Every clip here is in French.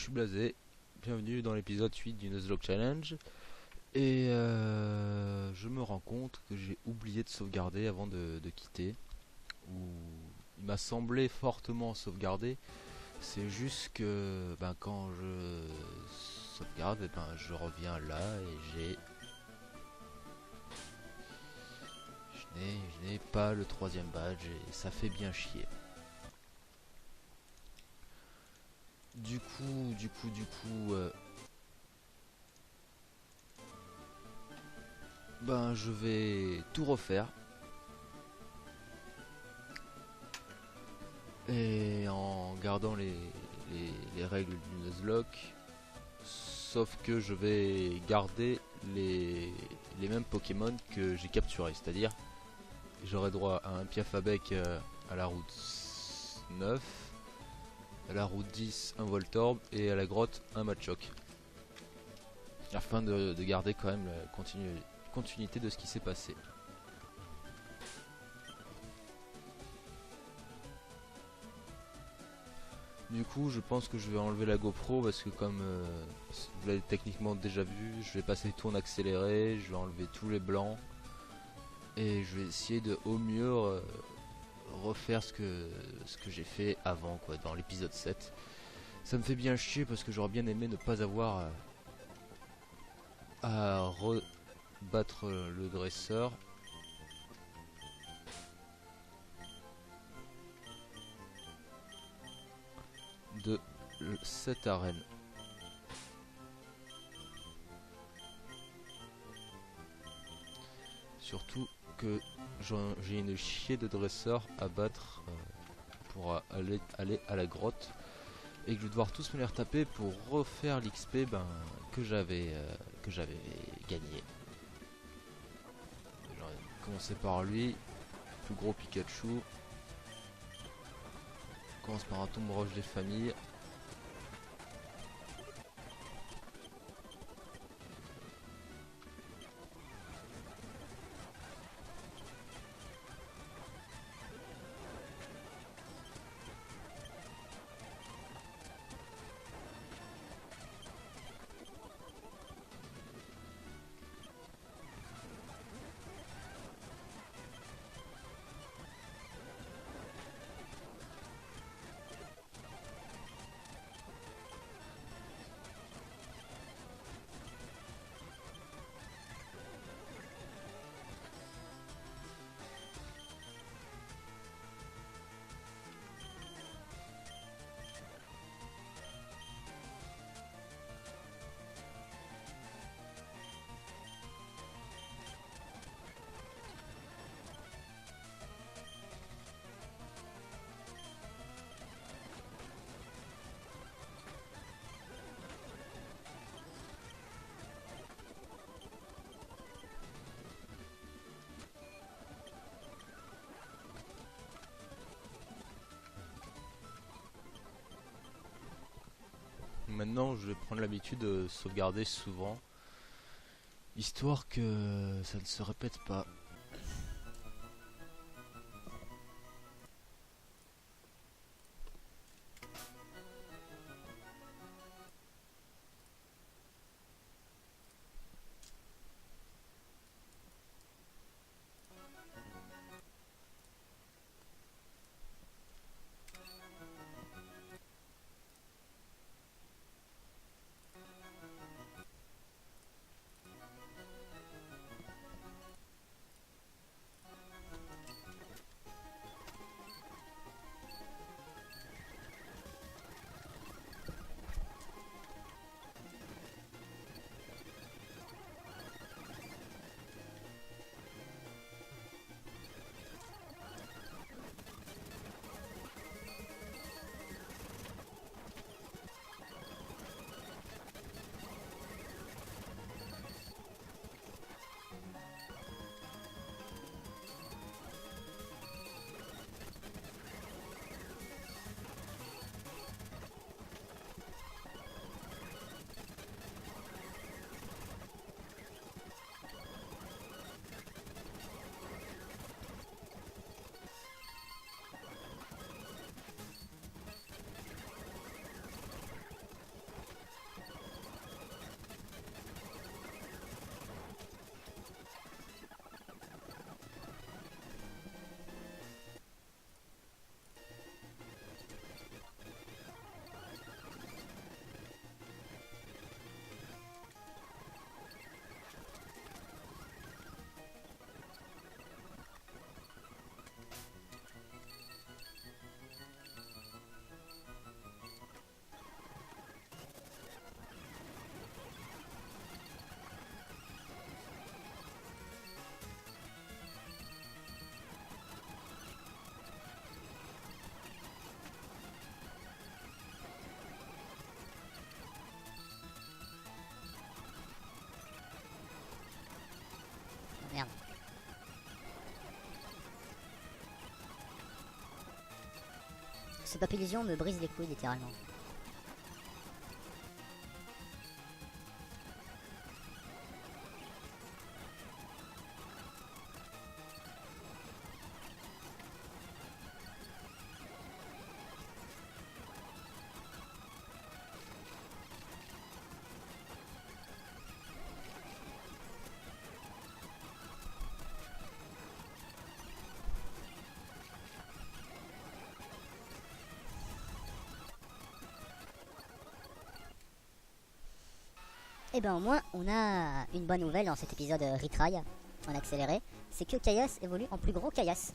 suis Blasé, bienvenue dans l'épisode 8 du Nuzlocke Challenge. Et je me rends compte que j'ai oublié de sauvegarder avant de quitter. Ou il m'a semblé fortement sauvegarder. C'est juste que quand je sauvegarde, je reviens là et je n'ai pas le troisième badge et ça fait bien chier. Je vais tout refaire. Et en gardant les règles du Nuzlocke. Sauf que je vais garder les mêmes Pokémon que j'ai capturés. C'est-à-dire, j'aurai droit à un Piafabec à la route 9, à la route 10 un Voltorb et à la grotte un Machoke. Afin de garder quand même la continuité de ce qui s'est passé. Du coup, je pense que je vais enlever la GoPro parce que comme vous l'avez techniquement déjà vu, je vais passer tout en accéléré, je vais enlever tous les blancs et je vais essayer de au mieux refaire ce que j'ai fait avant quoi, dans l'épisode 7. Ça me fait bien chier parce que j'aurais bien aimé ne pas avoir à rebattre le dresseur. De cette arène. Surtout que j'ai une chier de dresseurs à battre pour aller à la grotte et que je vais devoir tous me les retaper pour refaire l'XP que j'avais gagné. J'aurais commencé par lui, plus gros Pikachu. On commence par un tombe roche des familles. Maintenant, je vais prendre l'habitude de sauvegarder souvent, histoire que ça ne se répète pas. ce papillusion me brise les couilles littéralement. Et ben au moins on a une bonne nouvelle dans cet épisode retry en accéléré, c'est que Caius évolue en plus gros Caius.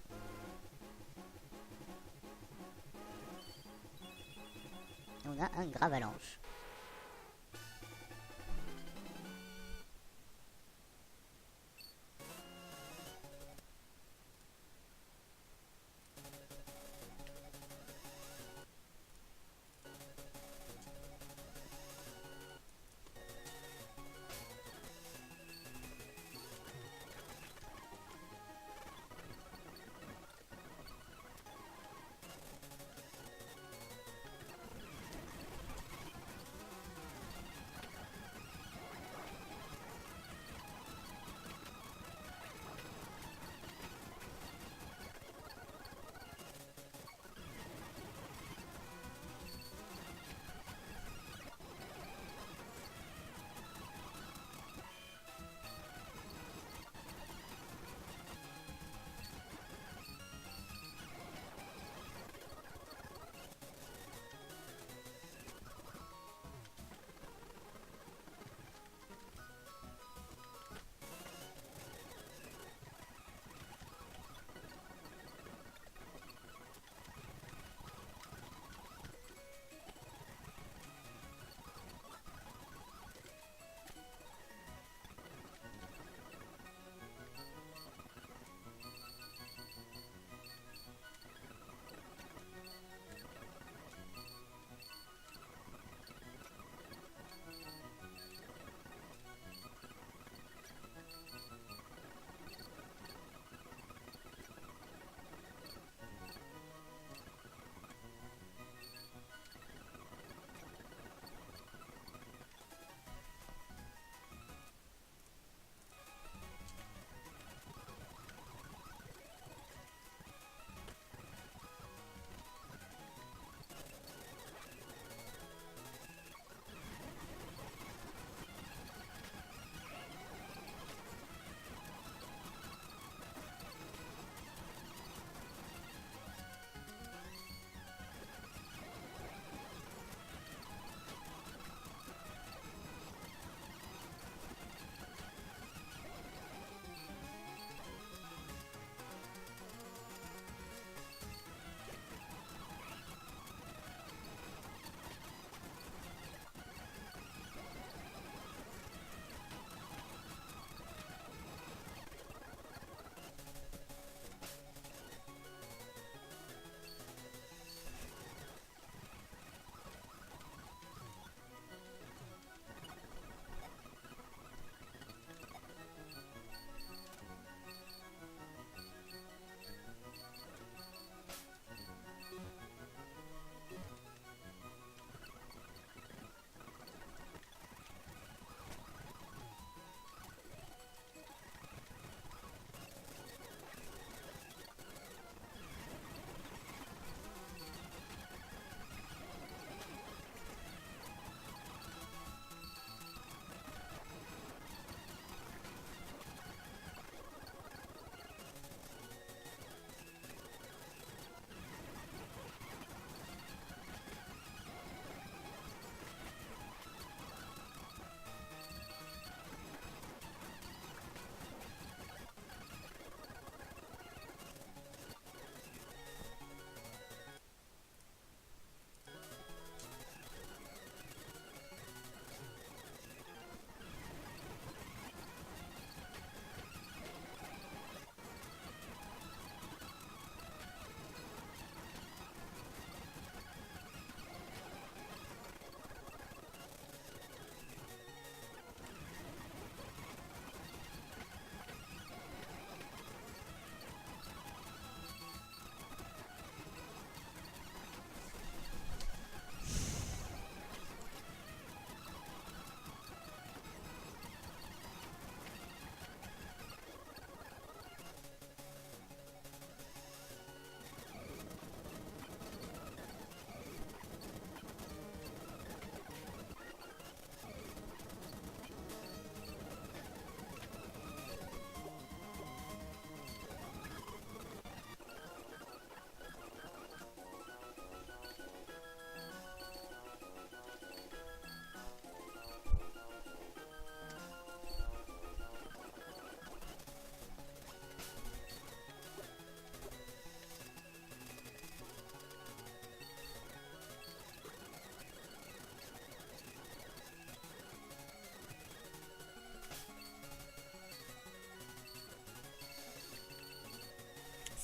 Et on a un Gravalanche.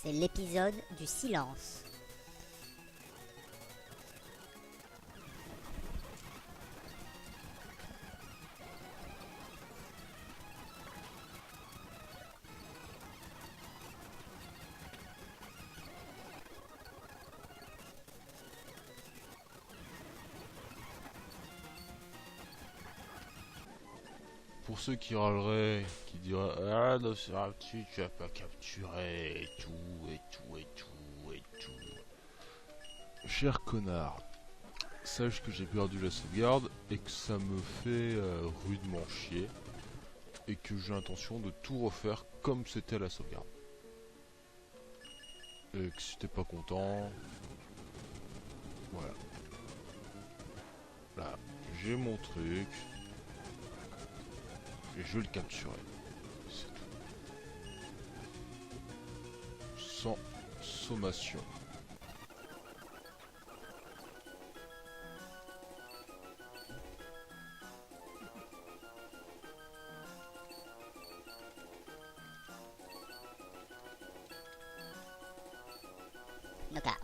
C'est l'épisode du silence. Pour ceux qui râleraient, qui diraient ah Nosferatu tu as pas capturé et tout et tout et tout et tout. Cher connard, sache que j'ai perdu la sauvegarde et que ça me fait rudement chier et que j'ai l'intention de tout refaire comme c'était la sauvegarde. Et que si t'es pas content, voilà. Là, j'ai mon truc. Et je le capturerai. C'est tout. Sans sommation. Knockout.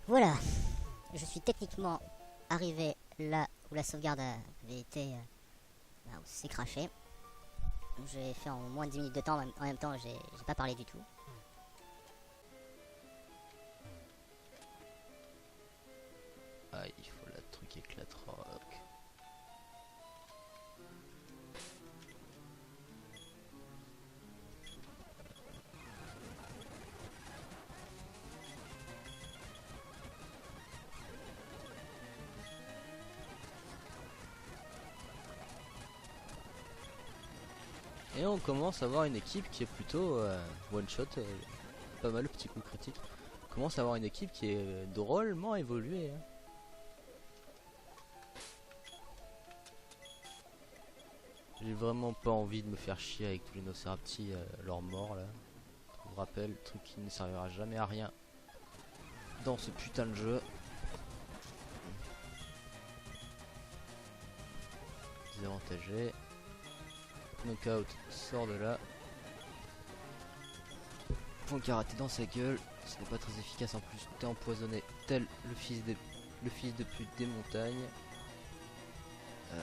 Voilà, je suis techniquement arrivé là où la sauvegarde avait été... où c'est craché. J'ai fait en moins de 10 minutes de temps, en même temps j'ai pas parlé du tout. Ah, il faut la truc éclate rock. Et on commence à avoir une équipe qui est plutôt one shot, pas mal de petits coups critiques. On commence à avoir une équipe qui est drôlement évoluée. Hein. J'ai vraiment pas envie de me faire chier avec tous les Nosferatu leur mort là. Je vous rappelle, truc qui ne servira jamais à rien dans ce putain de jeu. Désavantagé. Knockout sort de là. Point karaté dans sa gueule. Ce n'est pas très efficace en plus. T'es empoisonné tel le fils de pute des montagnes. Je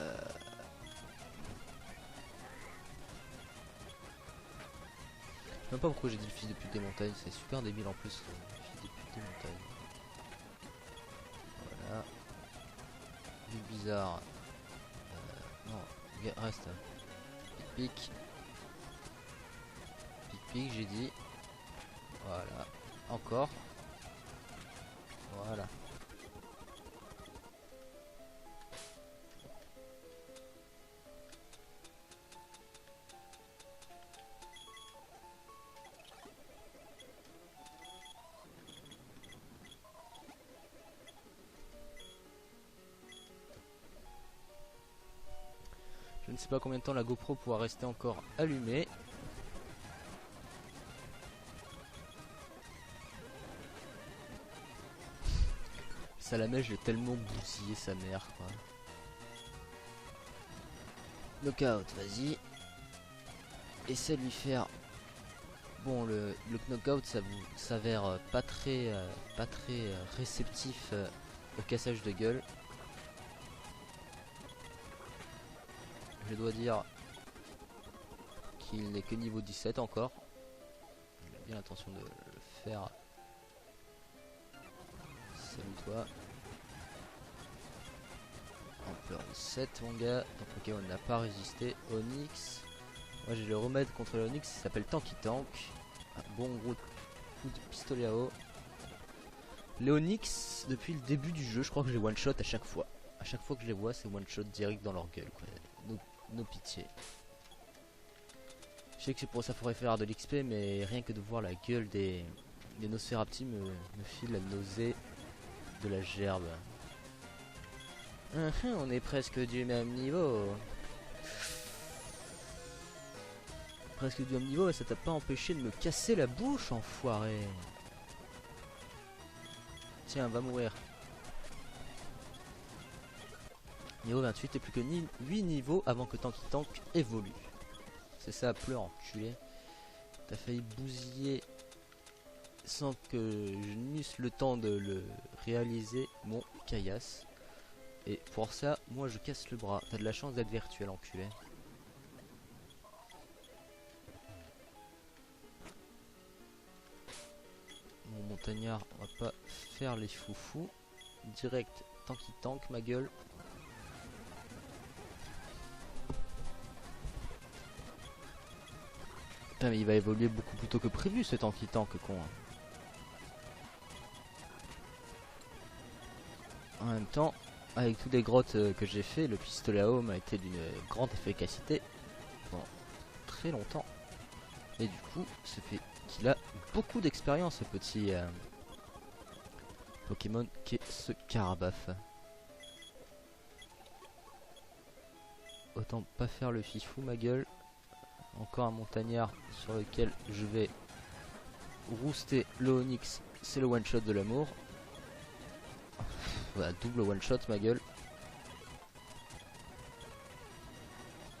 sais même pas pourquoi j'ai dit le fils de pute des montagnes. C'est super débile en plus. Le fils de pute des montagnes. Voilà. Du bizarre. Non, reste. Pic. Pic, j'ai dit. Voilà. Encore. Voilà. Je ne sais pas combien de temps la GoPro pourra rester encore allumée. Salamèche, j'ai tellement bousillé sa mère quoi. Knockout, vas-y. essaie de lui faire... Bon, le knockout, ça vous s'avère pas très réceptif au cassage de gueule. Je dois dire qu'il n'est que niveau 17 encore. J'ai bien l'intention de le faire. Salut toi. Ampleur de 7 mon gars. Ton Pokémon n'a pas résisté. Onyx. Moi j'ai le remède contre l'Onyx, il s'appelle Tanky Tank. Un bon gros coup de pistolet à eau. Les Onyx, depuis le début du jeu, je crois que je les one shot à chaque fois. À chaque fois que je les vois, c'est one shot direct dans leur gueule, quoi. Nos pitiés. Je sais que c'est pour ça qu'il faudrait faire de l'XP, mais rien que de voir la gueule des Nosferapti me file la nausée de la gerbe. On est presque du même niveau. Presque du même niveau et ça t'a pas empêché de me casser la bouche, enfoiré. Tiens, va mourir. Niveau 28 et plus que 8 niveaux avant que Tanky Tank évolue. C'est ça, pleure, enculé. T'as failli bousiller sans que je n'eusse le temps de le réaliser, mon caillasse. Et pour ça, moi je casse le bras. T'as de la chance d'être virtuel, enculé. Mon montagnard, on va pas faire les foufous. Direct, Tanky Tank, ma gueule. Putain, mais il va évoluer beaucoup plus tôt que prévu ce Tanky Tank, con. En même temps, avec toutes les grottes que j'ai fait, le pistolet à eau m'a été d'une grande efficacité pendant très longtemps. Et du coup, ça fait qu'il a beaucoup d'expérience, ce petit Pokémon qui est ce Carabaf. Autant pas faire le fifou, ma gueule. Encore un montagnard sur lequel je vais rouster le Onyx. C'est le one shot de l'amour. Voilà, double one shot, ma gueule.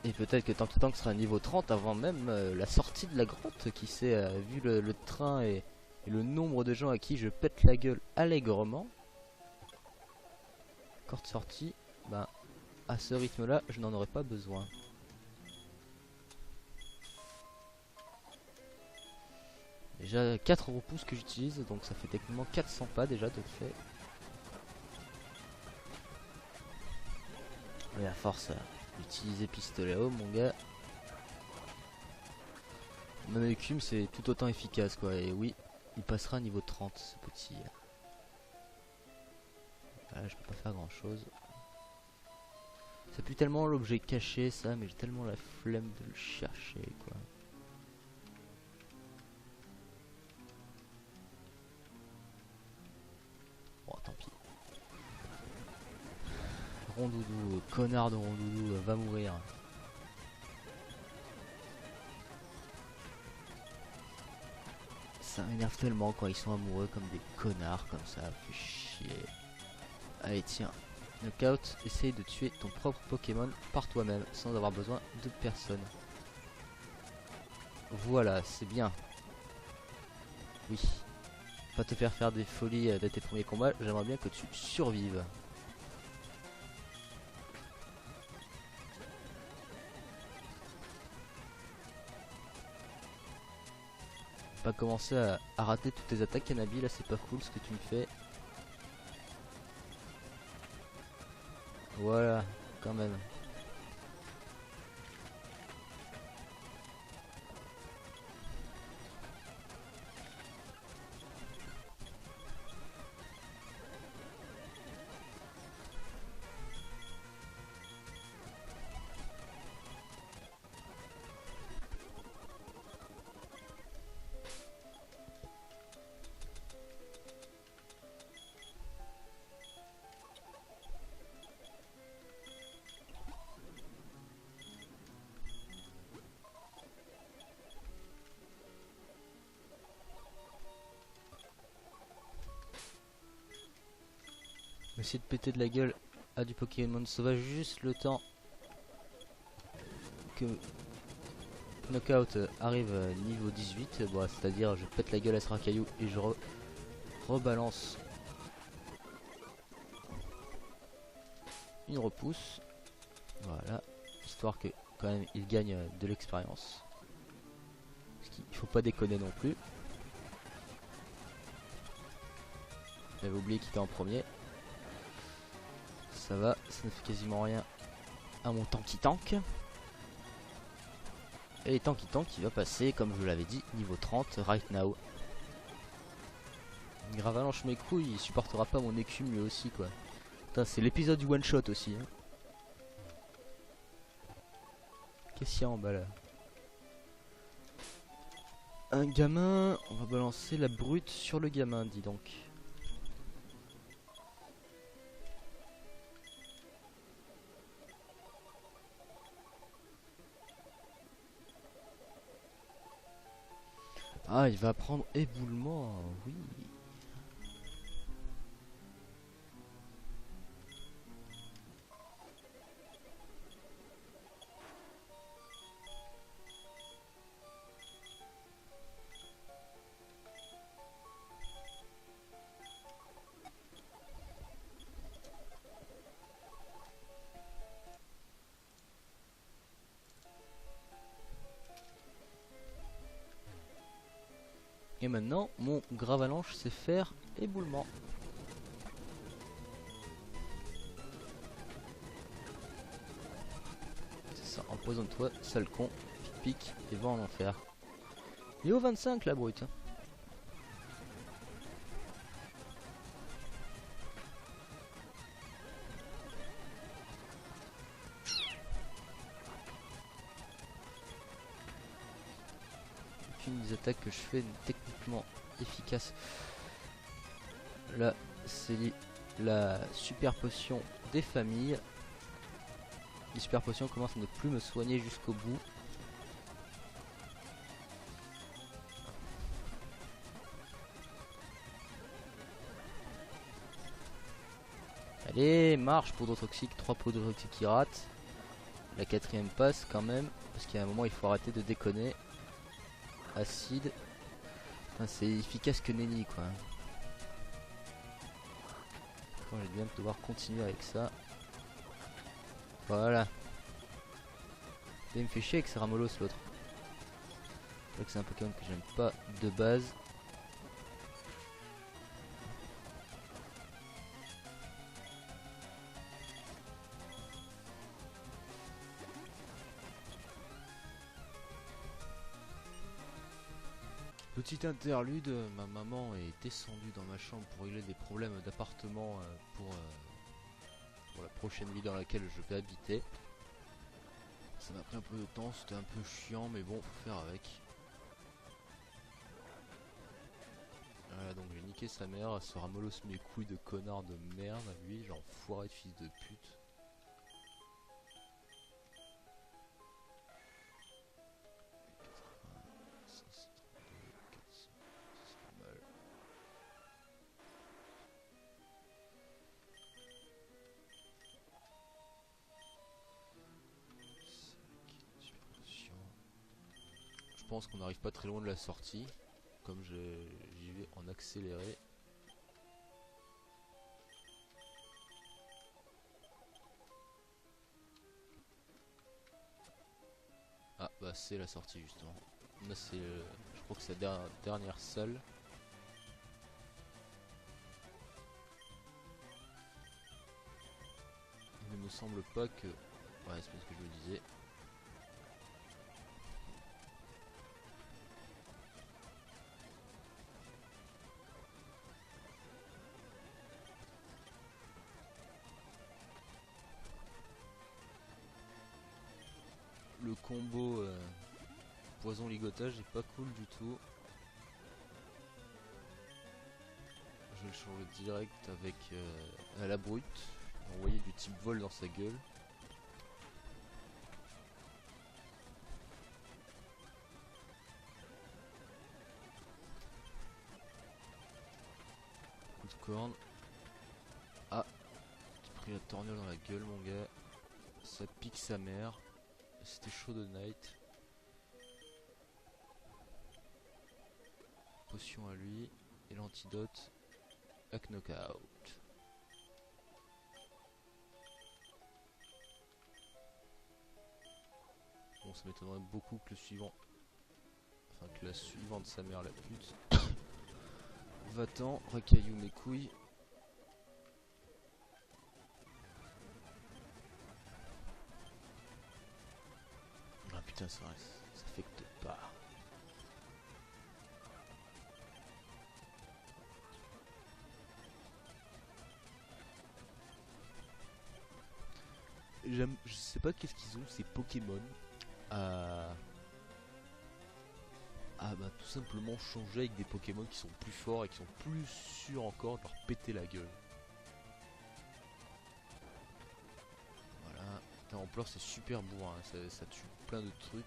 Et peut-être que Tanky Tank sera niveau 30 avant même la sortie de la grotte. Qui sait, vu le train et le nombre de gens à qui je pète la gueule allègrement. Corde sortie, bah à ce rythme là je n'en aurais pas besoin. Déjà 4 repousses que j'utilise, donc ça fait techniquement 400 pas déjà de fait. Mais à force d'utiliser pistolet à eau, mon gars, mon écume c'est tout autant efficace quoi. Et oui, il passera niveau 30 ce petit. Voilà, je peux pas faire grand chose. C'est plus tellement l'objet caché ça, mais j'ai tellement la flemme de le chercher quoi. Bon, tant pis. Rondoudou, connard de Rondoudou, va mourir. Ça m'énerve tellement quand ils sont amoureux comme des connards comme ça, fait chier. Allez tiens, knockout, essaye de tuer ton propre Pokémon par toi-même sans avoir besoin de personne. Voilà, c'est bien. Oui. Pas te faire des folies de tes premiers combats, j'aimerais bien que tu survives. Pas commencer à rater toutes tes attaques, Canabi, là c'est pas cool ce que tu me fais. Voilà, quand même. Essayer de péter de la gueule à du Pokémon sauvage juste le temps que Knockout arrive niveau 18, bon, c'est-à-dire je pète la gueule à ce racaillou et je rebalance une repousse. Voilà, histoire que quand même il gagne de l'expérience. Parce qu'il faut pas déconner non plus. J'avais oublié qu'il était en premier. Ça va, ça ne fait quasiment rien à mon tanky tank. Et tanky tank qui va passer, comme je l'avais dit, niveau 30 right now. Gravalanche mes couilles, il supportera pas mon écume lui aussi quoi. Putain, c'est l'épisode du one shot aussi. Hein. Qu'est-ce qu'il y a en bas là? Un gamin, on va balancer la brute sur le gamin, dis donc. Ah, il va prendre éboulement, oui. Et maintenant, mon gravalanche sait faire éboulement. C'est ça, empoisonne-toi, sale con, pique et va en enfer. Il est au 25 la brute. Une des attaques que je fais techniquement efficace. Là, c'est la super potion des familles. Les super potions commencent à ne plus me soigner jusqu'au bout. Allez, marche, poudre toxique, 3 poudres toxiques qui ratent. La quatrième passe quand même, parce qu'il y a un moment il faut arrêter de déconner. Acide. C'est efficace que nenni quoi. Bon, j'ai bien devoir continuer avec ça. Voilà. Et il me fait chier avec ce Ramolos l'autre. C'est vrai que c'est un Pokémon que j'aime pas de base. Petite interlude, ma maman est descendue dans ma chambre pour régler des problèmes d'appartement pour la prochaine ville dans laquelle je vais habiter. Ça m'a pris un peu de temps, c'était un peu chiant mais bon, faut faire avec. Voilà, donc j'ai niqué sa mère, ce Ramolos mes couilles de connard de merde, lui, genre foiré de fils de pute. Je pense qu'on n'arrive pas très loin de la sortie, comme j'y vais en accéléré. Ah bah c'est la sortie justement. Là c'est, je crois que c'est la dernière salle. Il ne me semble pas que... Ouais, c'est ce que je me disais. Le combo poison ligotage est pas cool du tout. Je vais le changer direct avec à la brute. Envoyer du type vol dans sa gueule. Coup de corne. Ah, j'ai pris la torgnole dans la gueule mon gars. Ça pique sa mère. C'était chaud de night. potion à lui. Et l'antidote à knockout. Bon, ça m'étonnerait beaucoup que le suivant... Enfin, que la suivante sa mère la pute. Va-t'en, racaillou mes couilles. Ah putain, ça affecte pas. Je sais pas qu'est-ce qu'ils ont ces Pokémon à bah, tout simplement changer avec des Pokémon qui sont plus forts et qui sont plus sûrs encore de leur péter la gueule. Voilà, putain, Ampleur c'est super bourrin, hein. Ça tue plein de trucs.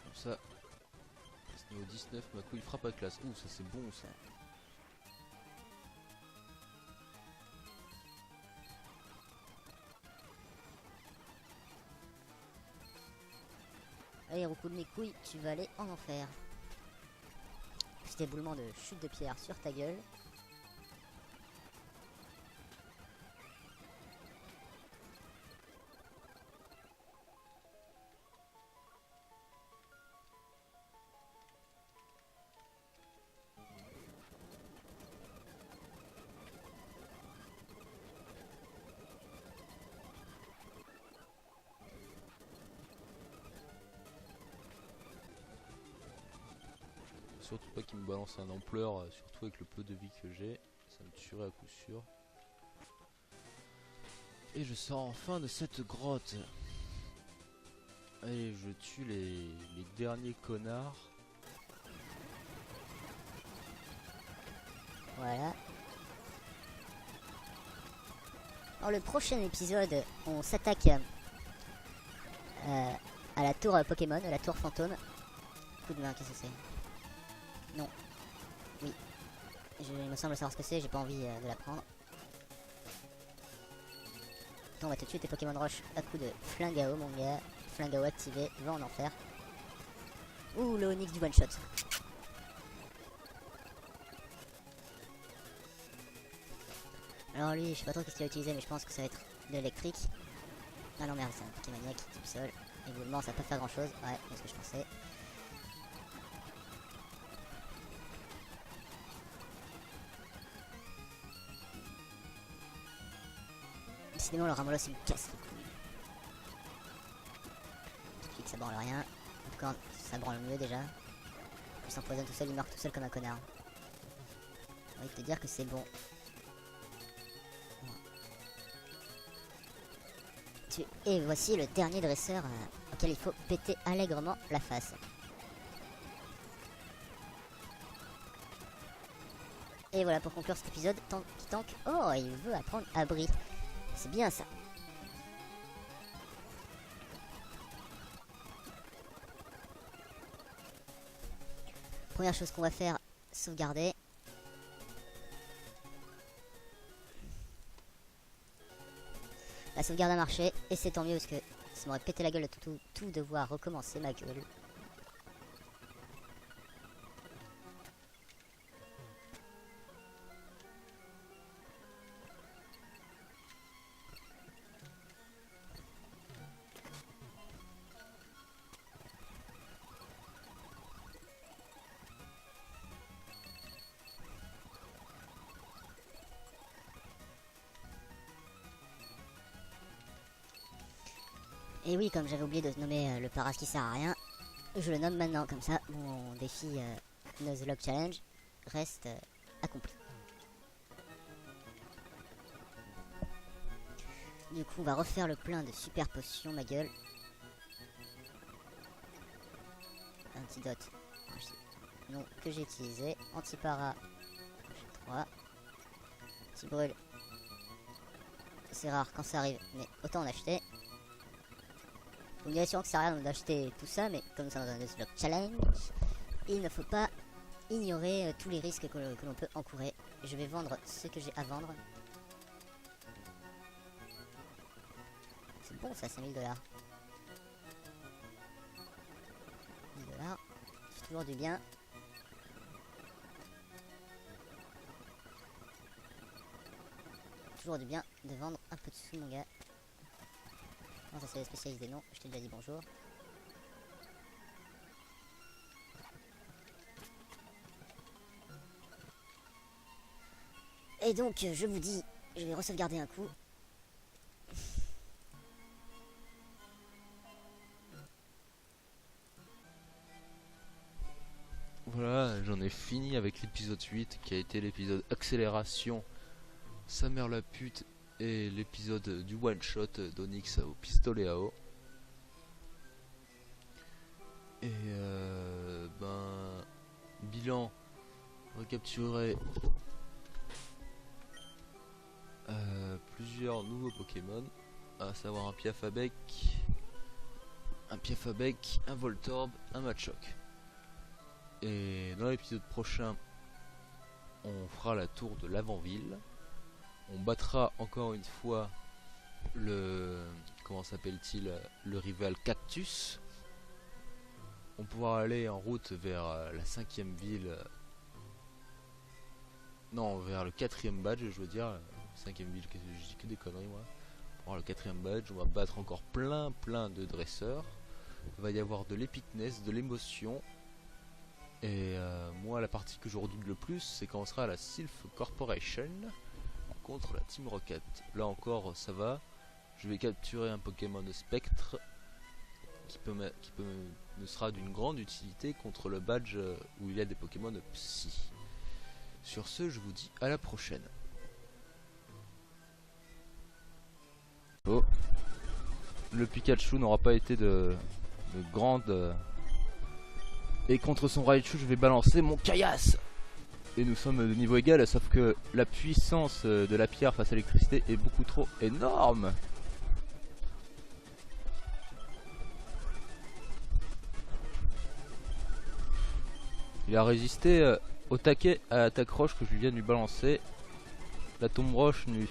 Comme ça, c'est niveau 19, ma couille frappe à classe. Ouh, ça c'est bon ça. Allez, recoue de mes couilles, tu vas aller en enfer. Petit éboulement de chute de pierre sur ta gueule. Surtout pas qu'il me balance un ampleur, surtout avec le peu de vie que j'ai. Ça me tuerait à coup sûr. Et je sors enfin de cette grotte. Allez, je tue les derniers connards. Voilà. Dans le prochain épisode, on s'attaque à la tour Pokémon, la tour fantôme. Coup de main, qu'est-ce que c'est? Non. Oui. Il me semble savoir ce que c'est, j'ai pas envie de la prendre. On va te tuer tes Pokémon Roche à coup de Flingao, mon gars. Flingao activé, va en enfer. Ouh, le Onix du one shot. Alors lui, je sais pas trop ce qu'il va utiliser, mais je pense que ça va être de l'électrique. Ah non merde, c'est un Pokémaniac type sol. Éboulement, ça va pas faire grand chose. Ouais, c'est ce que je pensais. Décidément, le Ramolos il me casse les couilles. Je que ça branle rien. Encore, ça branle mieux déjà. Il s'empoisonne tout seul, il meurt tout seul comme un connard. J'ai envie de te dire que c'est bon. Et voici le dernier dresseur auquel il faut péter allègrement la face. Et voilà pour conclure cet épisode qui tank. Oh, il veut apprendre abri. C'est bien ça. Première chose qu'on va faire, sauvegarder. La sauvegarde a marché et c'est tant mieux parce que ça m'aurait pété la gueule de tout devoir recommencer ma gueule. Et oui, comme j'avais oublié de nommer le paras qui sert à rien, je le nomme maintenant, comme ça mon défi Nuzlocke Challenge reste accompli. Du coup, on va refaire le plein de super potions, ma gueule. Antidote, non, que j'ai utilisé. Antipara, j'ai 3. Antibrûle, c'est rare quand ça arrive, mais autant en acheter. Vous me direz sûrement que ça sert à rien d'acheter tout ça, mais comme nous sommes dans un Nuzlocke Challenge, il ne faut pas ignorer tous les risques que l'on peut encourir je vais vendre ce que j'ai à vendre. C'est bon ça, c'est 1000 $. 10 $, c'est toujours du bien. Toujours du bien de vendre un peu de sous mon gars. Non ça c'est les spécialistes des noms, je t'ai déjà dit bonjour. Et donc je vous dis, je vais re-sauvegarder un coup. Voilà, j'en ai fini avec l'épisode 8 qui a été l'épisode accélération, sa mère la pute, et l'épisode du one shot d'Onyx au pistolet à eau. Et ben bilan, recapturer plusieurs nouveaux Pokémon, à savoir un Piafabec, un Voltorb, un Machoke. Et dans l'épisode prochain, on fera la tour de l'avant-ville. On battra encore une fois le... comment s'appelle-t-il? Le rival Cactus. On pourra aller en route vers la 5e ville. Non, vers le 4e badge, je veux dire. 5e ville, je dis que des conneries moi. On pourra le 4e badge, on va battre encore plein de dresseurs. Il va y avoir de l'épicness, de l'émotion. Et moi la partie que je redoute le plus c'est quand on sera à la Sylph Corporation contre la Team Rocket. Là encore ça va. Je vais capturer un Pokémon Spectre qui me sera d'une grande utilité contre le badge où il y a des Pokémon Psy. Sur ce je vous dis à la prochaine. Oh, le Pikachu n'aura pas été de grande... Et contre son Raichu, je vais balancer mon Caillasse. Et nous sommes de niveau égal, sauf que la puissance de la pierre face à l'électricité est beaucoup trop énorme. Il a résisté au taquet à l'attaque roche que je viens de lui balancer. La tombe roche ne lui